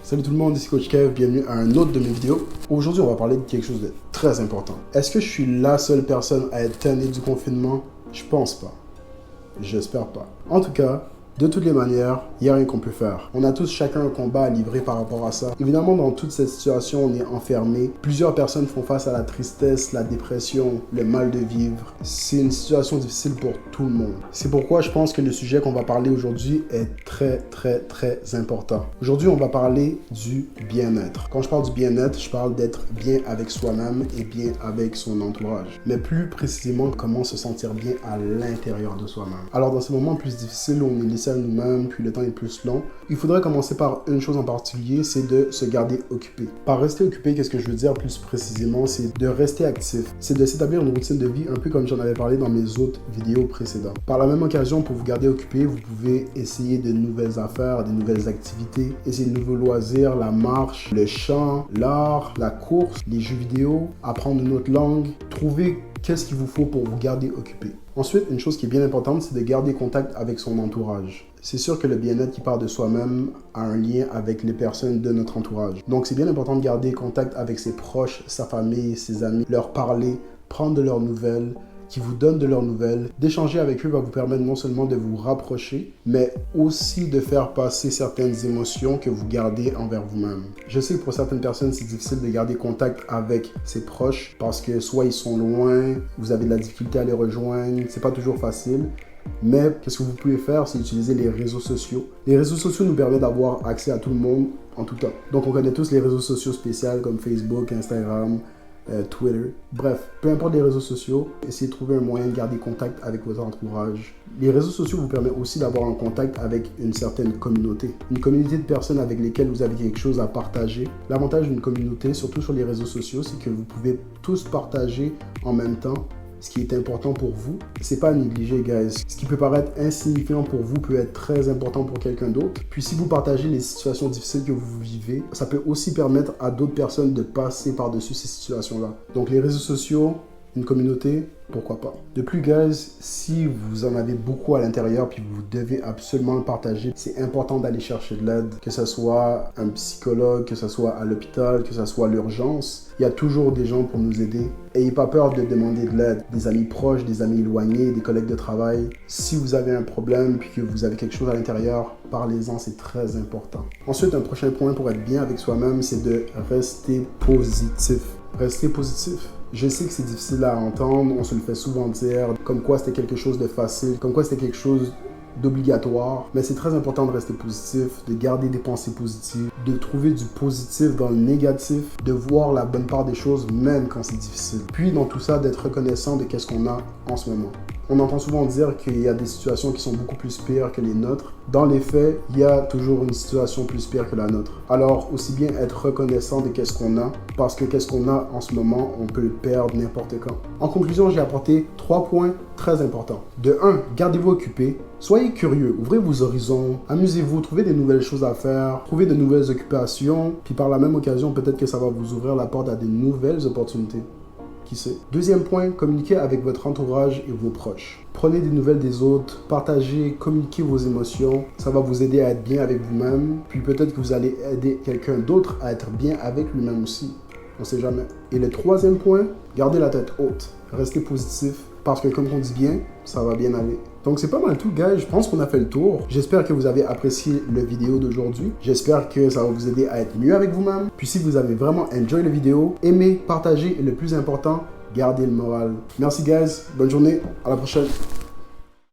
Salut tout le monde, ici Coach Kev, bienvenue à un autre de mes vidéos. Aujourd'hui, on va parler de quelque chose de très important. Est-ce que je suis la seule personne à être tannée du confinement? Je pense pas. J'espère pas. En tout cas, de toutes les manières, il n'y a rien qu'on peut faire. On a tous chacun un combat à livrer par rapport à ça. Évidemment, dans toute cette situation, on est enfermé. Plusieurs personnes font face à la tristesse, la dépression, le mal de vivre. C'est une situation difficile pour tout le monde. C'est pourquoi je pense que le sujet qu'on va parler aujourd'hui est très important. Aujourd'hui, on va parler du bien-être. Quand je parle du bien-être, je parle d'être bien avec soi-même et bien avec son entourage. Mais plus précisément, comment se sentir bien à l'intérieur de soi-même. Alors, dans ces moments plus difficiles où on est laissé à nous-mêmes, puis le temps est plus long, il faudrait commencer par une chose en particulier, c'est de se garder occupé. Par rester occupé, qu'est-ce que je veux dire plus précisément? C'est de rester actif. C'est de s'établir une routine de vie, un peu comme j'en avais parlé dans mes autres vidéos précédentes. Par la même occasion, pour vous garder occupé, vous pouvez essayer de nouvelles affaires, de nouvelles activités, essayer de nouveaux loisirs, la marche, le chant, l'art, la course, les jeux vidéo, apprendre une autre langue, trouver qu'est-ce qu'il vous faut pour vous garder occupé. Ensuite, une chose qui est bien importante, c'est de garder contact avec son entourage. C'est sûr que le bien-être qui part de soi-même a un lien avec les personnes de notre entourage. Donc, c'est bien important de garder contact avec ses proches, sa famille, ses amis, leur parler, prendre de leurs nouvelles, qui vous donnent de leurs nouvelles. D'échanger avec eux va vous permettre non seulement de vous rapprocher, mais aussi de faire passer certaines émotions que vous gardez envers vous-même. Je sais que pour certaines personnes, c'est difficile de garder contact avec ses proches parce que soit ils sont loin, vous avez de la difficulté à les rejoindre, c'est pas toujours facile. Mais qu'est-ce que vous pouvez faire, c'est utiliser les réseaux sociaux. Les réseaux sociaux nous permettent d'avoir accès à tout le monde en tout temps. Donc on connaît tous les réseaux sociaux spéciaux comme Facebook, Instagram, Twitter. Bref, peu importe les réseaux sociaux, essayez de trouver un moyen de garder contact avec votre entourage. Les réseaux sociaux vous permettent aussi d'avoir un contact avec une certaine communauté. Une communauté de personnes avec lesquelles vous avez quelque chose à partager. L'avantage d'une communauté, surtout sur les réseaux sociaux, c'est que vous pouvez tous partager en même temps ce qui est important pour vous. C'est pas à négliger, guys. Ce qui peut paraître insignifiant pour vous peut être très important pour quelqu'un d'autre. Puis si vous partagez les situations difficiles que vous vivez, ça peut aussi permettre à d'autres personnes de passer par-dessus ces situations-là. Donc les réseaux sociaux, une communauté, pourquoi pas. De plus, guys, si vous en avez beaucoup à l'intérieur puis vous devez absolument le partager, c'est important d'aller chercher de l'aide, que ce soit un psychologue, que ce soit à l'hôpital, que ce soit à l'urgence. Il y a toujours des gens pour nous aider. Ayez pas peur de demander de l'aide. Des amis proches, des amis éloignés, des collègues de travail. Si vous avez un problème puis que vous avez quelque chose à l'intérieur, parlez-en, c'est très important. Ensuite, un prochain point pour être bien avec soi-même, c'est de rester positif. Rester positif. Je sais que c'est difficile à entendre, on se le fait souvent dire, comme quoi c'était quelque chose de facile, comme quoi c'était quelque chose d'obligatoire, mais c'est très important de rester positif, de garder des pensées positives, de trouver du positif dans le négatif, de voir la bonne part des choses même quand c'est difficile. Puis dans tout ça, d'être reconnaissant de qu'est-ce qu'on a en ce moment. On entend souvent dire qu'il y a des situations qui sont beaucoup plus pires que les nôtres. Dans les faits, il y a toujours une situation plus pire que la nôtre. Alors, aussi bien être reconnaissant de qu'est-ce qu'on a, parce que qu'est-ce qu'on a en ce moment, on peut le perdre n'importe quand. En conclusion, j'ai apporté 3 points très importants. De 1, gardez-vous occupé. Soyez curieux, ouvrez vos horizons, amusez-vous, trouvez des nouvelles choses à faire, trouvez de nouvelles occupations, puis par la même occasion, peut-être que ça va vous ouvrir la porte à de nouvelles opportunités. Qui sait? Deuxième point, communiquez avec votre entourage et vos proches. Prenez des nouvelles des autres, partagez, communiquez vos émotions. Ça va vous aider à être bien avec vous-même. Puis peut-être que vous allez aider quelqu'un d'autre à être bien avec lui-même aussi. On ne sait jamais. Et le troisième point, gardez la tête haute. Restez positif. Parce que comme on dit bien, ça va bien aller. Donc c'est pas mal tout, guys. Je pense qu'on a fait le tour. J'espère que vous avez apprécié la vidéo d'aujourd'hui. J'espère que ça va vous aider à être mieux avec vous-même. Puis si vous avez vraiment enjoy la vidéo, aimez, partagez et le plus important, gardez le moral. Merci, guys. Bonne journée. À la prochaine.